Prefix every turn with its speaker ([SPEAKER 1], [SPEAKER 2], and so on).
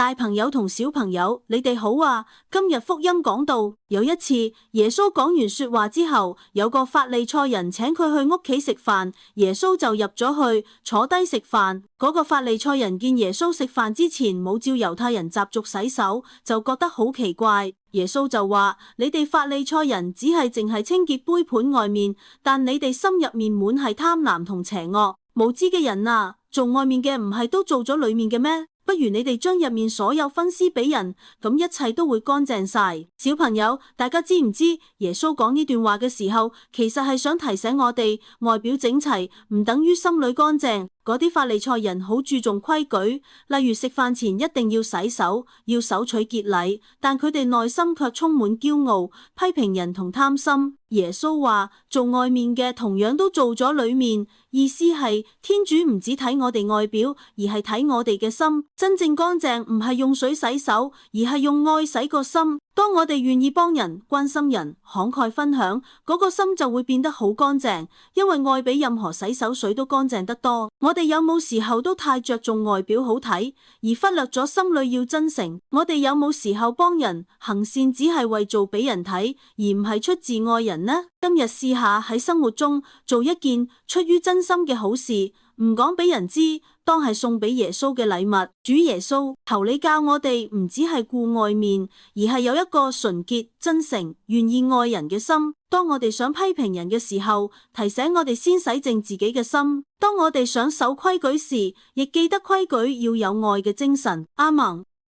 [SPEAKER 1] 大朋友同小朋友，你哋好啊！今日福音講到，有一次耶穌講完說話之後，有個法利賽人請佢去屋企食飯，耶穌就入咗去坐低食飯。嗰個法利賽人見耶穌食飯之前冇照猶太人習俗洗手，就覺得好奇怪。耶穌就話：你哋法利賽人只係淨係清潔杯盤外面，但你哋心入面滿係貪婪同邪惡。無知嘅人啊，做外面嘅唔係都做咗裏面嘅咩？不如你哋將入面所有分施俾人，咁一切都會乾淨晒。小朋友，大家知唔知耶穌講呢段話嘅時候，其實係想提醒我哋，外表整齊唔等於心裏乾淨。嗰啲法利賽人好注重規矩，例如食飯前一定要洗手，要守取潔禮，但佢哋內心卻充滿驕傲、批評人同貪心。耶穌話：做外面嘅同樣都做咗裏面，意思係天主唔只睇我哋外表，而係睇我哋嘅心。真正乾淨唔係用水洗手，而係用愛洗個心。當我哋願意幫人、關心人、慷慨分享，嗰個心就會變得好乾淨，因為愛比任何洗手水都乾淨得多。我哋有冇時候都太着重外表好睇，而忽略咗心裏要真誠？我哋有冇時候幫人行善只係為做俾人睇，而唔係出自愛人呢？今日試下喺生活中做一件出於真心嘅好事，唔講俾人知，當係送俾耶穌嘅禮物。主耶穌，求你教我哋唔只係顧外面，而係有一個純潔、真誠、願意愛人嘅心。當我哋想批評人嘅時候，提醒我哋先洗淨自己嘅心。當我哋想守規矩時，亦記得規矩要有愛嘅精神。阿們。